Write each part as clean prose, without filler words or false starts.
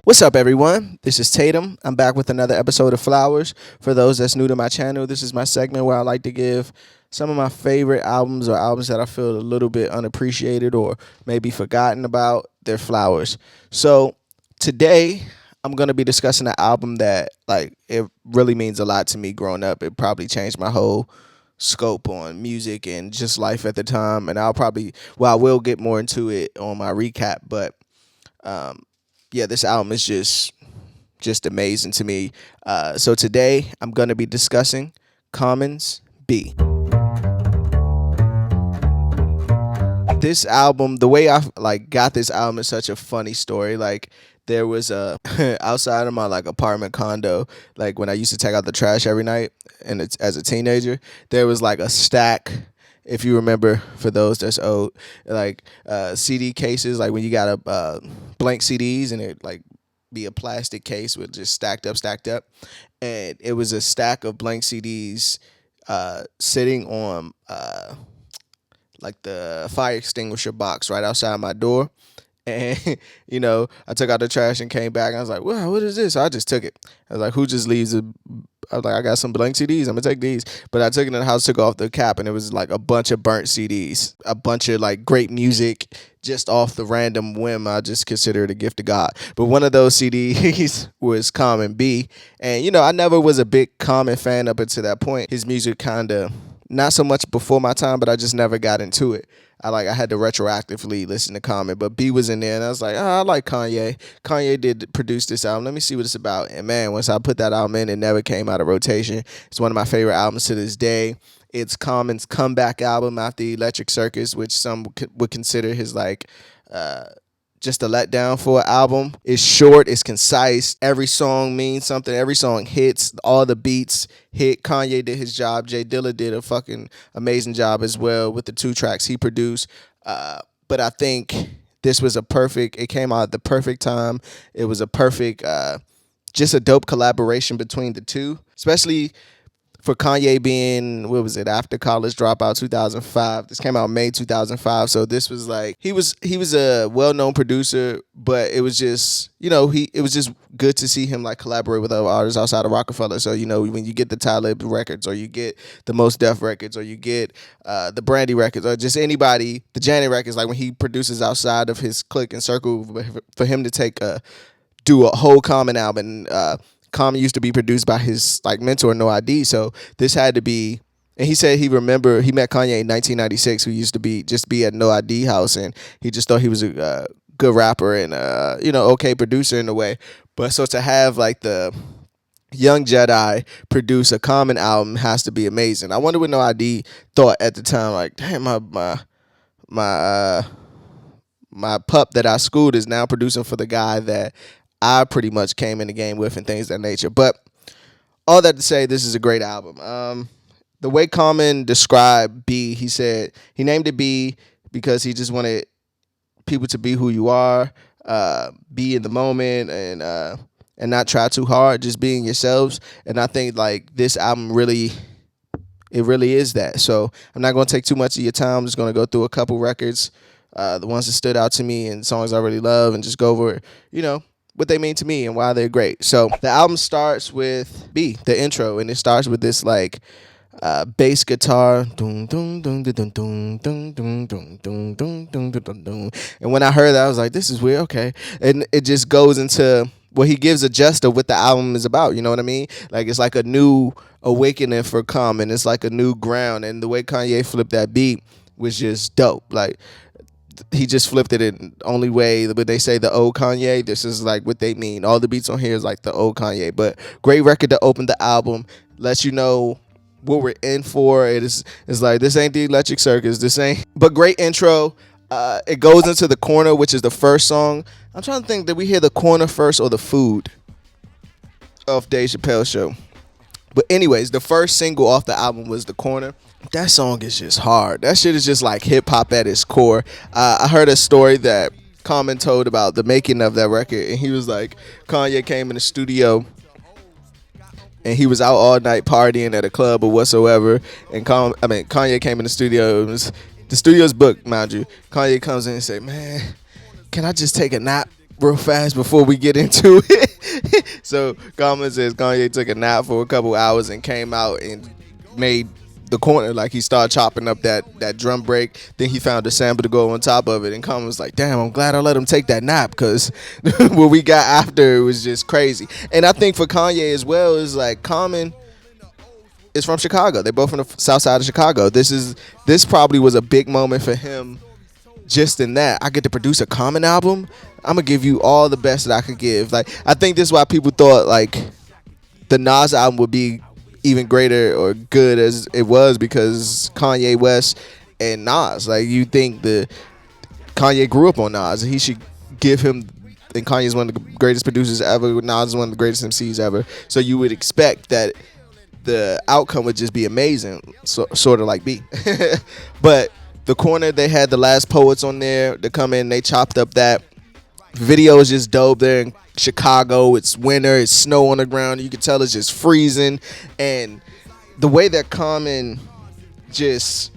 What's up, everyone? This is Tatum. I'm back with another episode of Flowers. For those that's new to my channel, this is my segment where I like to give some of my favorite albums or albums that I feel a little bit unappreciated or maybe forgotten about their flowers. So today, I'm going to be discussing an album that, it really means a lot to me growing up. It probably changed my whole scope on music and just life at the time. And I will get more into it on my recap, but um, yeah, this album is just amazing to me. So today I'm gonna be discussing Common's B. This album, the way I got this album is such a funny story. There was a outside of my apartment condo, when I used to take out the trash every night, and it's as a teenager, there was a stack. If you remember, for those that's old, CD cases, when you got a blank CDs and it be a plastic case with just stacked up, and it was a stack of blank CDs sitting on the fire extinguisher box right outside my door. And, I took out the trash and came back. And I was like, wow, what is this? So I just took it. I was like, who just leaves I was like, I got some blank CDs. I'm going to take these. But I took it in the house, took off the cap, and it was a bunch of burnt CDs. A bunch of great music just off the random whim. I just consider it a gift of God. But one of those CDs was COMMONBE. And, I never was a big Common fan up until that point. His music kind of, not so much before my time, but I just never got into it. I had to retroactively listen to Common, but B was in there, and I was like, I like Kanye. Kanye did produce this album. Let me see what it's about. And man, once I put that album in, it never came out of rotation. It's one of my favorite albums to this day. It's Common's comeback album after Electric Circus, which some would consider his just a letdown for an album. It's short, it's concise. Every song means something. Every song hits. All the beats hit. Kanye did his job. Jay Dilla did a fucking amazing job as well with the 2 tracks he produced. But I think this was it came out at the perfect time. It was a perfect, just a dope collaboration between the two, especially for Kanye being, After College Dropout 2005. This came out May 2005. So this was he was a well-known producer, but it was just, it was just good to see him collaborate with other artists outside of Rockefeller. So, when you get the Talib records, or you get the Mos Def records, or you get the Brandy records, or just anybody, the Janet records, when he produces outside of his clique and circle, for him to do a whole Common album. Common used to be produced by his mentor No ID, so this had to be. And he said he met Kanye in 1996, who used to be at No ID house, and he just thought he was a good rapper and okay producer in a way. But so to have the young Jedi produce a Common album has to be amazing. I wonder what No ID thought at the time. Damn, my pup that I schooled is now producing for the guy that I pretty much came in the game with and things of that nature. But all that to say, this is a great album. The way Common described B, he said he named it B because he just wanted people to be who you are, be in the moment, and not try too hard, just being yourselves. And I think this album really is that. So I'm not going to take too much of your time. I'm just going to go through a couple records, the ones that stood out to me and songs I really love, and just go over, what they mean to me and why they're great. So the album starts with B, the intro, and it starts with this bass guitar. And when I heard that, I was like, this is weird, okay. And it just goes into, he gives a gist of what the album is about, you know what I mean? It's a new awakening for Common. It's a new ground, and the way Kanye flipped that beat was just dope. He just flipped it in the only way. But they say the old Kanye, this is what they mean. All the beats on here is the old Kanye. But great record to open the album. Lets you know what we're in for. It's this ain't the Electric Circus. This ain't. But great intro. It goes into The Corner, which is the first song. I'm trying to think, did we hear The Corner first or The Food off Dave Chappelle's show? But anyways, the first single off the album was The Corner. That song is just hard. That shit is just hip hop at its core. I heard a story that Common told about the making of that record, and he was Kanye came in the studio and he was out all night partying at a club or whatsoever. And Kanye came in the studio. The studio's booked, mind you. Kanye comes in and say, "Man, can I just take a nap?" real fast before we get into it. So Common says Kanye took a nap for a couple hours and came out and made the corner, like he started chopping up that drum break. Then he found a sample to go on top of it, and Common was like, damn, I'm glad I let him take that nap, because what we got after it was just crazy. And I think for Kanye as well, is like Common is from Chicago. They're both from the south side of Chicago. This probably was a big moment for him, just in that I get to produce a Common album. I'm gonna give you all the best that I could give. Like, I think this is why people thought like the Nas album would be even greater or good as it was, because Kanye West and Nas. Like, you think the Kanye grew up on Nas, and he should give him. And Kanye is one of the greatest producers ever. Nas is one of the greatest MCs ever. So you would expect that the outcome would just be amazing, sort of like B. But the corner, they had the Last Poets on there to come in. They chopped up that video is just dope. There in Chicago, it's winter, it's snow on the ground. You can tell it's just freezing, and the way that Common just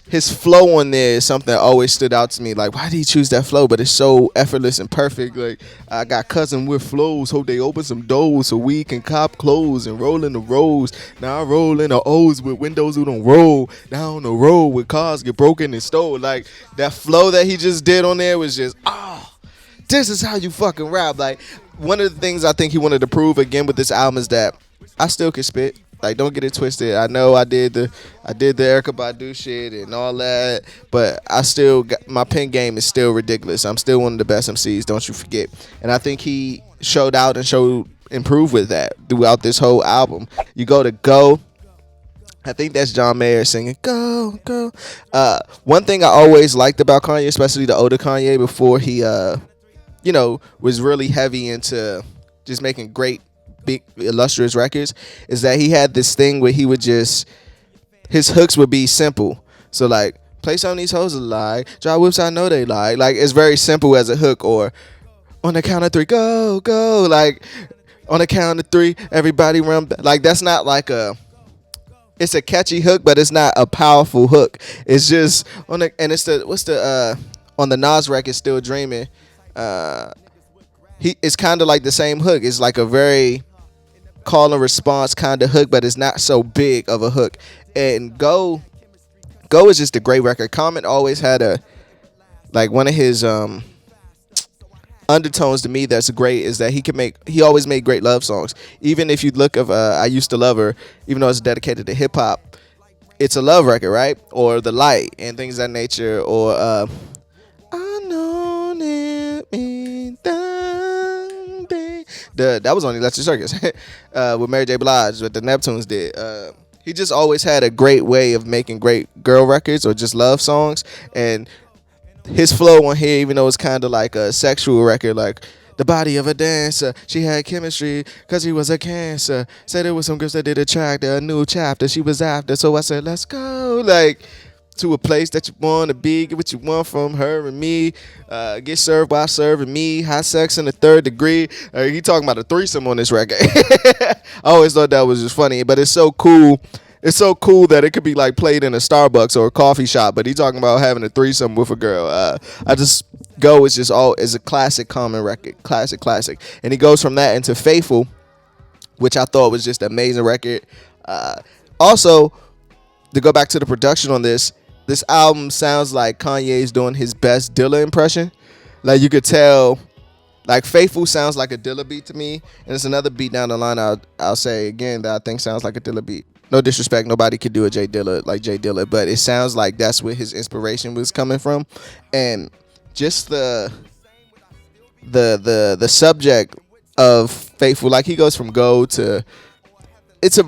his flow on there is something that always stood out to me. Like, why did he choose that flow? But it's so effortless and perfect. Like, I got cousin with flows. Hope they open some doors so we can cop clothes and roll in the roads. Now I roll in the O's with windows who don't roll down the road with cars get broken and stole. Like, that flow that he just did on there was just, this is how you fucking rap. Like, one of the things I think he wanted to prove again with this album is that I still can spit. Like, don't get it twisted. I know I did the Erykah Badu shit and all that, but I still got, my pen game is still ridiculous. I'm still one of the best MCs, don't you forget. And I think he showed out and improved with that throughout this whole album. You go to Go. I think that's John Mayer singing Go, Go. One thing I always liked about Kanye, especially the older Kanye before he was really heavy into just making great, big, illustrious records, is that he had this thing where he would just, his hooks would be simple. So like, play some of these hoes a lie, drive whips I know they lie. Like, it's very simple as a hook. Or on the count of three, go, go. Like, on the count of three, everybody run back. Like, that's not like it's a catchy hook, but it's not a powerful hook. It's just on the, and it's the on the Nas record, Still Dreaming. It's kind of like the same hook. It's like a very call and response kind of hook, but it's not so big of a hook. And Go is just a great record. Common always had one of his undertones to me that's great is that he always made great love songs. Even if you look of I Used to Love Her, even though it's dedicated to hip hop, it's a love record, right? Or The Light and things of that nature. Or I know it mean that was on Electric Circus with Mary J. Blige, what the Neptunes did. He just always had a great way of making great girl records or just love songs. And his flow on here, even though it's kind of like a sexual record, like the body of a dancer, she had chemistry because he was a cancer. Said there was some girls that did attract a new chapter she was after. So I said, let's go. Like, to a place that you want to be, get what you want from her and me, get served by serving me, high sex in the third degree. He talking about a threesome on this record. I always thought that was just funny, but it's so cool. It's so cool that it could be like played in a Starbucks or a coffee shop, but he talking about having a threesome with a girl. Go is just is a classic Common record, classic. And he goes from that into Faithful, which I thought was just an amazing record. Also, to go back to the production on this album sounds like Kanye's doing his best Dilla impression. Like, you could tell, like, Faithful sounds like a Dilla beat to me, and it's another beat down the line I'll say again that I think sounds like a Dilla beat. No disrespect, nobody could do a Jay Dilla, but it sounds like that's where his inspiration was coming from. And just the subject of Faithful, like, he goes from Go to, it's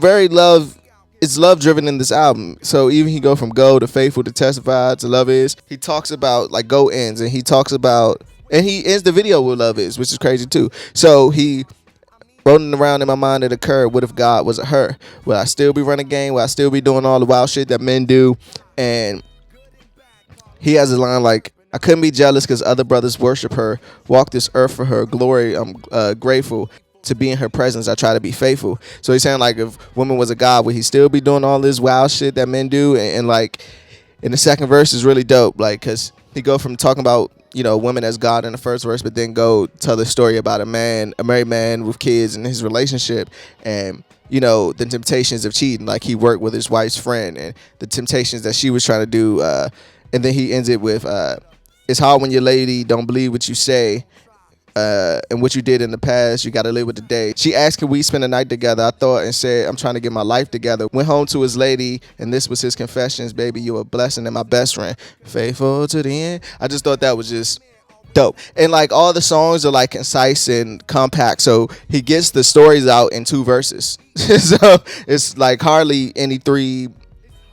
love driven in this album. So even he go from Go to Faithful to Testify to Love Is. He talks about, like, Go ends, and he talks about, and he ends the video with Love Is, which is crazy too. So he rolling around in my mind it occurred, what if God wasn't her? Would I still be running game? Would I still be doing all the wild shit that men do? And he has a line like, I couldn't be jealous because other brothers worship her, walk this earth for her glory. I'm grateful to be in her presence. I try to be faithful. So he's saying, like, if woman was a god, would he still be doing all this wild shit that men do? And like, in the second verse is really dope, like, because he go from talking about women as God in the first verse, but then go tell the story about a married man with kids and his relationship, and the temptations of cheating. Like, he worked with his wife's friend and the temptations that she was trying to do, and then he ends it with, it's hard when your lady don't believe what you say, and what you did in the past, you got to live with the day. She asked, can we spend a night together? I thought and said, I'm trying to get my life together. Went home to his lady, and this was his confessions. Baby, you a blessing and my best friend. Faithful to the end. I just thought that was just dope. And like, all the songs are like concise and compact. So he gets the stories out in 2 verses. So it's like hardly any three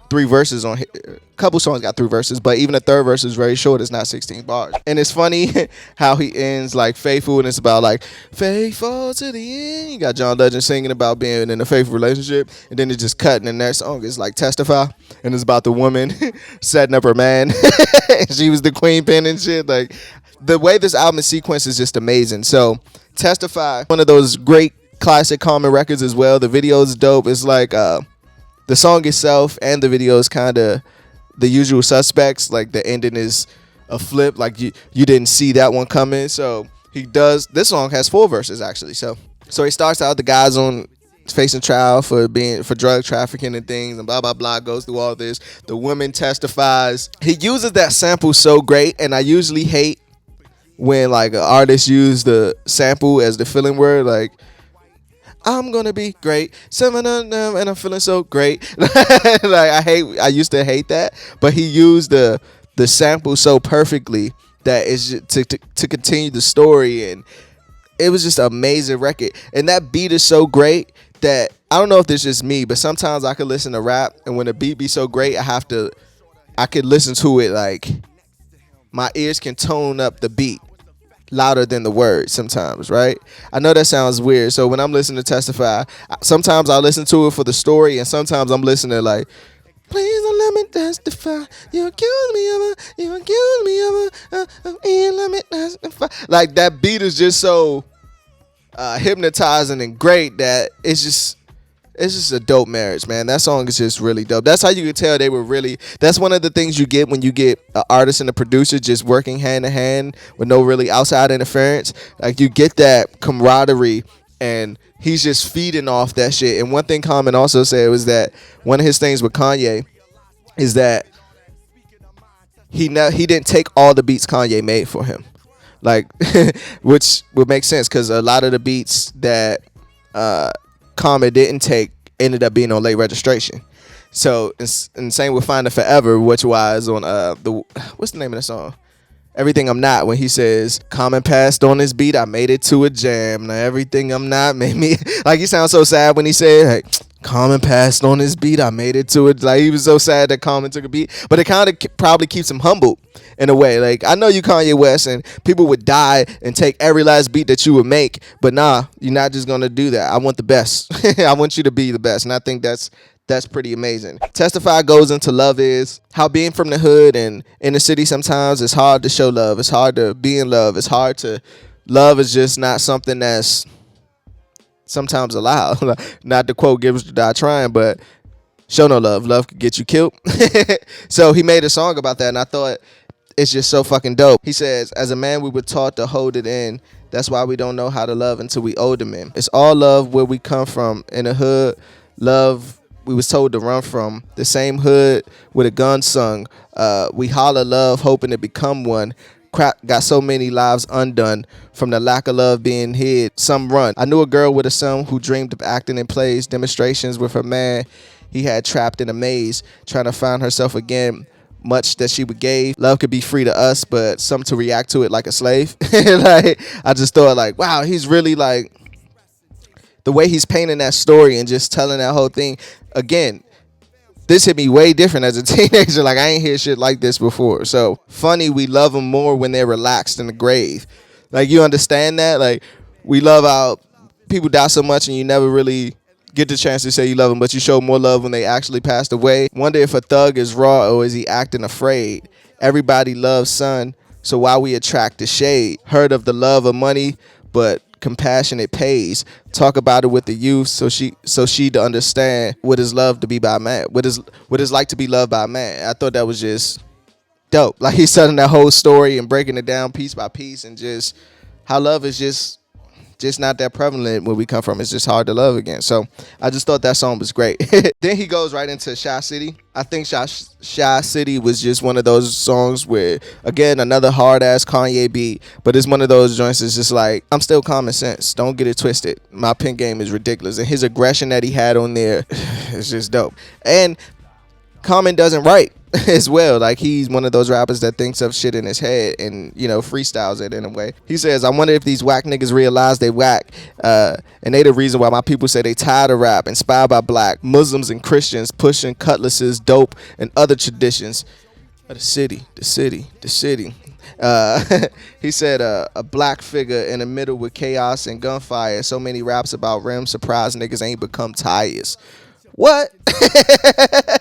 verses on here. A couple songs got 3 verses, but even the 3rd verse is very short. It's not 16 bars. And it's funny how he ends like faithful, and it's about like faithful to the end. You got John Legend singing about being in a faithful relationship, and then it's just cutting, and that song is like Testify, and it's about the woman setting up her man. She was the queen pin and shit. Like, the way this album is sequenced is just amazing. So Testify, one of those great classic Common records as well. The video is dope. It's like the song itself and the video is kind of the usual suspects. Like, the ending is a flip. Like, you didn't see that one coming. So this song has 4 verses actually. So he starts out, the guy's facing trial for drug trafficking and things, and blah blah blah, goes through all this. The woman testifies. He uses that sample so great, and I usually hate when like an artist use the sample as the filling word, like, I'm gonna be great, and I'm feeling so great. Like, I used to hate that, but he used the sample so perfectly that it's just to continue the story, and it was just an amazing record. And that beat is so great that I don't know if this is just me, but sometimes I could listen to rap, and when the beat be so great, I could listen to it, like, my ears can tone up the beat louder than the words sometimes, right? I know that sounds weird. So when I'm listening to Testify, sometimes I listen to it for the story, and sometimes I'm listening like, please don't let me testify. You accuse me of let me testify. Like, that beat is just so hypnotizing and great that it's just a dope marriage, man. That song is just really dope. That's how you can tell they were really. That's one of the things you get when you get an artist and a producer just working hand in hand with no really outside interference. Like, you get that camaraderie, and he's just feeding off that shit. And one thing Common also said was that one of his things with Kanye is that he didn't take all the beats Kanye made for him, like, which would make sense because a lot of the beats that Common didn't take ended up being on Late Registration. So, and same with Finding Forever, which was on what's the name of the song? Everything I'm Not, when he says, Common passed on this beat, I made it to a jam. Now everything I'm not made me. Like, he sounds so sad when he said, hey, Common passed on this beat, I made it to it. Like, he was so sad that Common took a beat. But it kind of probably keeps him humbled in a way. Like, I know you Kanye West, and people would die and take every last beat that you would make. But nah, you're not just going to do that. I want the best. I want you to be the best. And I think that's pretty amazing. Testify goes into Love Is, how being from the hood and in the city sometimes it's hard to show love. It's hard to be in love. It's hard to love is just not something that's sometimes allowed. Not to quote Gibbs to Die Trying, but show no love. Love could get you killed. So he made a song about that, and I thought it's just so fucking dope. He says, as a man we were taught to hold it in. That's why we don't know how to love until we older men. It's all love where we come from. In the hood, love we was told to run from. The same hood with a gun sung. We holler love hoping to become one. Crap got so many lives undone from the lack of love being hid. Some run. I knew a girl with a son who dreamed of acting in plays, demonstrations with her man he had trapped in a maze, trying to find herself again. Much that she would gave. Love could be free to us, but some to react to it like a slave. Like, I just thought, like, wow, he's really like, the way he's painting that story and just telling that whole thing. Again, this hit me way different as a teenager. Like, I ain't hear shit like this before. So funny, we love them more when they're relaxed in the grave. Like, you understand that? Like, we love how people die so much and you never really get the chance to say you love them, but you show more love when they actually passed away. Wonder if a thug is raw or is he acting afraid? Everybody loves sun, so why we attract the shade? Heard of the love of money, but compassion it pays. Talk about it with the youth, so she to understand what is love to be by man. What is like to be loved by a man. I thought that was just dope. Like he's telling that whole story and breaking it down piece by piece, and just how love is just not that prevalent where we come from. It's just hard to love again. So I just thought that song was great. Then he goes right into Shy City. I think Shy City was just one of those songs where, again, another hard ass Kanye beat, but it's one of those joints that's just like, I'm still common sense. Don't get it twisted. My pen game is ridiculous. And his aggression that he had on there is just dope. And Common doesn't write as well. Like, he's one of those rappers that thinks of shit in his head and, you know, freestyles it in a way. He says, I wonder if these whack niggas realize they whack, and they the reason why my people say they tired of rap, inspired by black Muslims and Christians pushing cutlasses, dope, and other traditions of the city. He said a black figure in the middle with chaos and gunfire. So many raps about rim, surprise niggas ain't become tires. What? I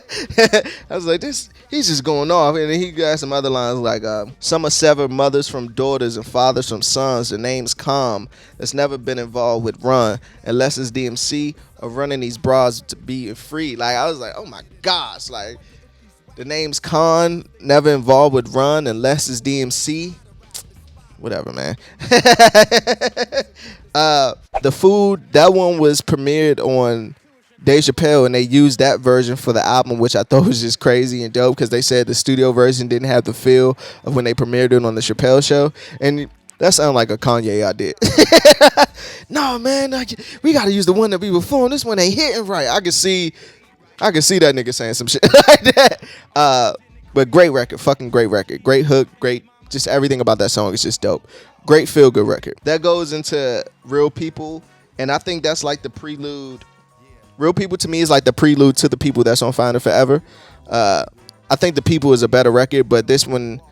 was like, this. He's just going off, and then he got some other lines like, "Some are severed mothers from daughters and fathers from sons. The name's Calm. That's never been involved with run, unless it's DMC or running these bras to be free." Like, I was like, oh my gosh, like the name's Con, never involved with run unless it's DMC. Whatever, man. The Food, that one was premiered on Dave Chappelle, and they used that version for the album, which I thought was just crazy and dope, because they said the studio version didn't have the feel of when they premiered it on the Chappelle show, and that sounded like a Kanye idea. No, man, we got to use the one that we were performing. This one ain't hitting right. I can see that nigga saying some shit like that. But great record, fucking great record, great hook, great, just everything about that song is just dope. Great feel good record. That goes into Real People, and I think that's like the prelude. Real People to me is like the prelude to The People that's on Find It Forever. I think The People is a better record, but this one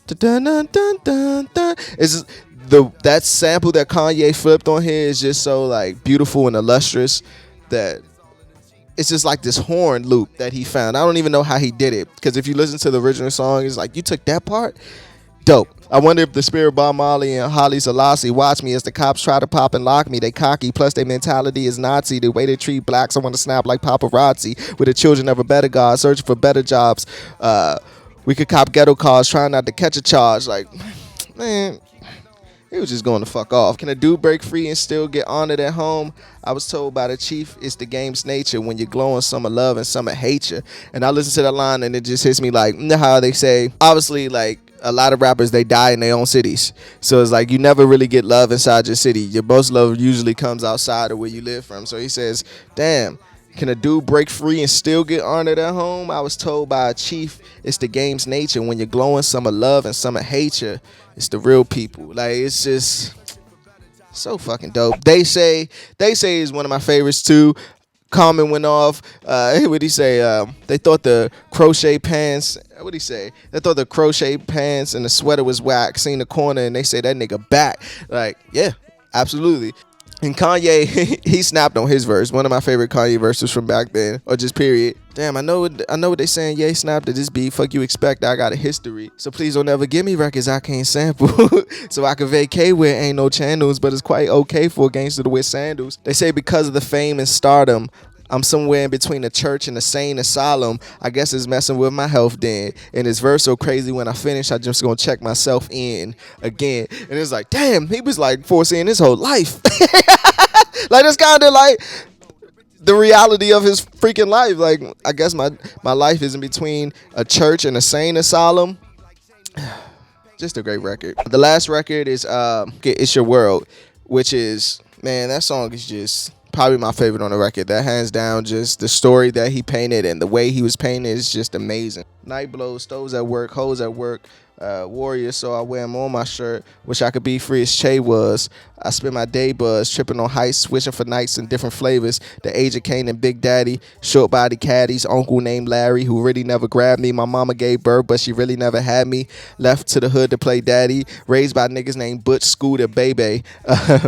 is that sample that Kanye flipped on here is just so like beautiful and illustrious that it's just like this horn loop that he found. I don't even know how he did it, because if you listen to the original song, it's like, you took that part? Dope. I wonder if the spirit Bob Marley and Holly Selassie watch me as the cops try to pop and lock me. They cocky, plus their mentality is Nazi. The way they treat blacks, I want to snap like paparazzi. With the children of a better God, searching for better jobs. We could cop ghetto cars, trying not to catch a charge. Like, man, he was just going to fuck off. Can a dude break free and still get honored at home? I was told by the chief, it's the game's nature. When you're glowing, some are love and some are hate you. And I listen to that line and it just hits me like, how they say, obviously, like, a lot of rappers, they die in their own cities. So it's like, you never really get love inside your city. Your most love usually comes outside of where you live from. So he says, damn, can a dude break free and still get honored at home? I was told by a chief, it's the game's nature. When you're glowing, some are love and some are hate you. It's the real people. Like, it's just so fucking dope. They say is one of my favorites too. Common went off. What'd he say? They thought the crochet pants. What'd he say? They thought the crochet pants and the sweater was whack. Seen the corner and they say that nigga back. Like, yeah, absolutely. And Kanye, he snapped on his verse. One of my favorite Kanye verses from back then, or just period. Damn, I know what they saying. Yeah, snapped at this beat. Fuck you expect. I got a history. So please don't ever give me records I can't sample. So I can vacate where ain't no channels, but it's quite okay for a gangster to wear sandals. They say because of the fame and stardom, I'm somewhere in between a church and a sane asylum. I guess it's messing with my health then. And his verse so crazy, when I finish, I just gonna check myself in again. And it's like, damn, he was like foreseeing his whole life. Like, that's kind of like the reality of his freaking life. Like, I guess my life is in between a church and a sane asylum. Just a great record. The last record is It's Your World, which is, man, that song is just probably my favorite on the record. That hands down, just the story that he painted and the way he was painted is just amazing. Night blows, stoves at work, hoes at work, warriors, so I wear them on my shirt. Wish I could be free as Che was. I spend my day buzz, tripping on heights, switching for nights in different flavors. The age of Kane and Big Daddy, short body caddies, uncle named Larry, who really never grabbed me. My mama gave birth, but she really never had me. Left to the hood to play daddy, raised by niggas named Butch, Scooter, Baby.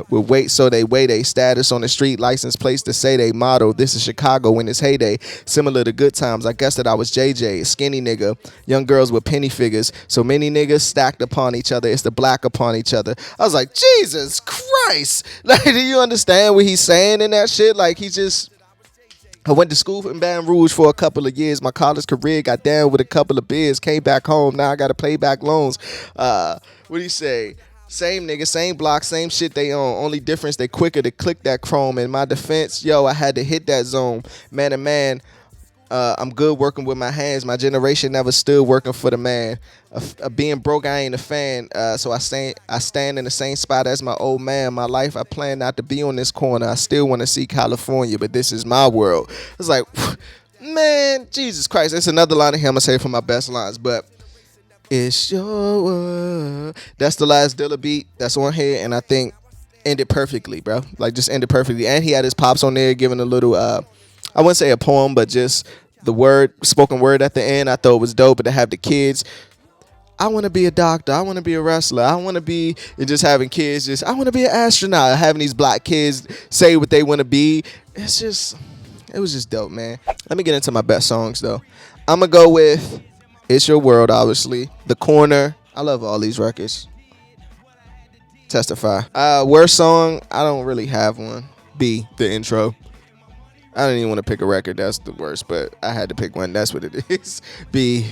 With weight so they weigh they status on the street, license plates to say they motto. This is Chicago in its heyday. Similar to good times, I guess that I was JJ, a skinny nigga. Young girls with penny figures, so many niggas stacked upon each other. It's the black upon each other. I was like, Jesus Christ. Like, do you understand what he's saying in that shit? Like, he just, I went to school in Baton Rouge for a couple of years. My college career got down with a couple of beers. Came back home. Now I got to pay back loans. What do you say? Same nigga, same block, same shit they own. Only difference, they quicker to click that chrome. In my defense, yo, I had to hit that zone. Man to man, I'm good working with my hands. My generation never stood working for the man. Being broke, I ain't a fan. So I stand in the same spot as my old man. My life, I plan not to be on this corner. I still want to see California, but this is my world. It's like, man, Jesus Christ. That's another line of him I say for my best lines, but it's your world. That's the last Dilla beat that's on here, and I think ended perfectly, bro. Like, just ended perfectly. And he had his pops on there giving a little, I wouldn't say a poem, but just the spoken word at the end. I thought it was dope. But to have the kids, I want to be a doctor. I want to be a wrestler. I want to be, and just having kids, I want to be an astronaut. Having these black kids say what they want to be. It was just dope, man. Let me get into my best songs, though. I'm going to go with It's Your World, obviously. The Corner. I love all these records. Testify. Worst song, I don't really have one. B, the intro. I didn't even want to pick a record. That's the worst, but I had to pick one. That's what it is. B.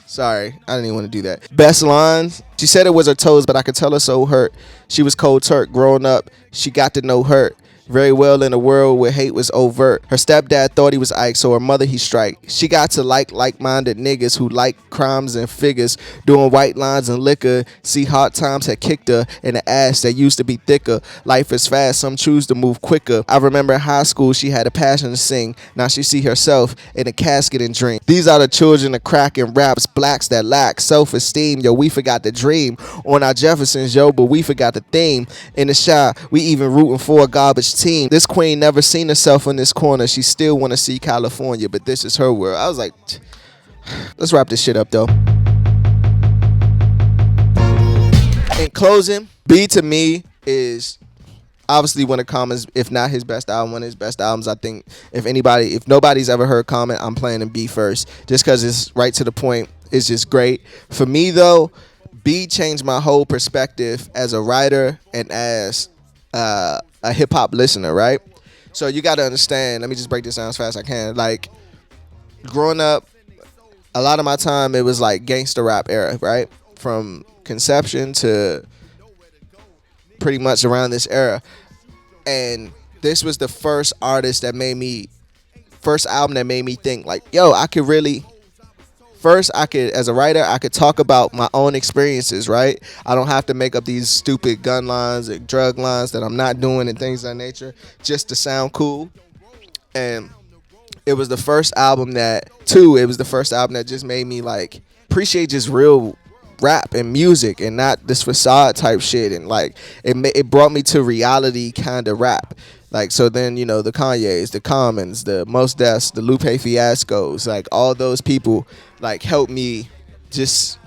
Sorry, I didn't even want to do that. Best lines. She said it was her toes, but I could tell her so hurt. She was cold turk. Growing up, she got to know hurt very well in a world where hate was overt. Her stepdad thought he was Ike, so her mother he strike. She got to like-minded niggas who like crimes and figures, doing white lines and liquor. See, hard times had kicked her in the ass that used to be thicker. Life is fast, some choose to move quicker. I remember in high school she had a passion to sing. Now she see herself in a casket and drink. These are the children of crack and raps, blacks that lack self-esteem. Yo, we forgot the dream on our Jeffersons, yo, but we forgot the theme. In the shy, we even rooting for a garbage team. This queen never seen herself in this corner. She still want to see California, but this is her world. I was like, let's wrap this shit up, though. In closing, B to me is obviously one of Common's, if not his best album, one of his best albums. I think if nobody's ever heard Common, I'm playing in B first, just because it's right to the point. It's just great. For me, though, B changed my whole perspective as a writer and as a hip hop listener, right? So you got to understand, let me just break this down as fast as I can. Like, growing up, a lot of my time, it was like gangster rap era, right? From conception to pretty much around this era. And this was the first album that made me think like, yo, as a writer, I could talk about my own experiences, right? I don't have to make up these stupid gun lines and drug lines that I'm not doing and things of that nature just to sound cool. And it was the first album that just made me like appreciate just real rap and music and not this facade type shit. And like it brought me to reality kind of rap. Like, so then, you know, the Kanyes, the Commons, the Mos Defs, the Lupe Fiascos, like all those people like helped me just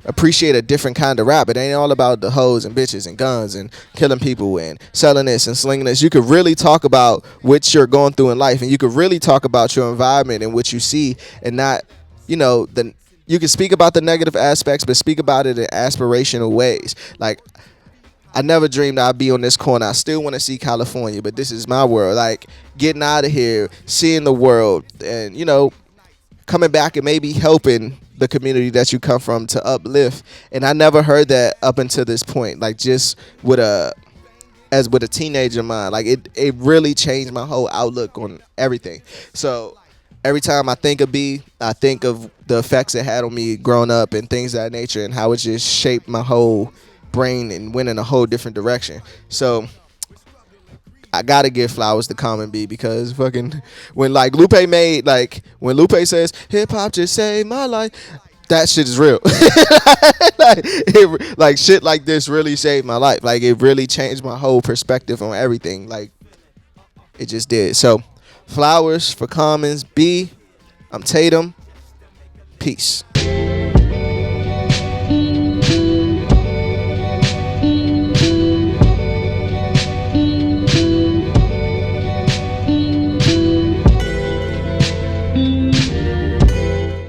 appreciate a different kind of rap. It ain't all about the hoes and bitches and guns and killing people and selling this and slinging this. You could really talk about what you're going through in life, and you could really talk about your environment and what you see, and not, you know, you can speak about the negative aspects, but speak about it in aspirational ways. Like, I never dreamed I'd be on this corner. I still want to see California, but this is my world. Like, getting out of here, seeing the world, and, you know, coming back and maybe helping the community that you come from to uplift. And I never heard that up until this point. Like, just with a teenager mind. Like, it really changed my whole outlook on everything. So every time I think of B, I think of the effects it had on me growing up and things of that nature, and how it just shaped my whole brain and went in a whole different direction. So I gotta give flowers to COMMONBE, because fucking when Lupe says hip hop just saved my life, that shit is real. like shit like this really saved my life. Like, it really changed my whole perspective on everything. Like, it just did. So flowers for Commons. B, I'm Tatum. Peace.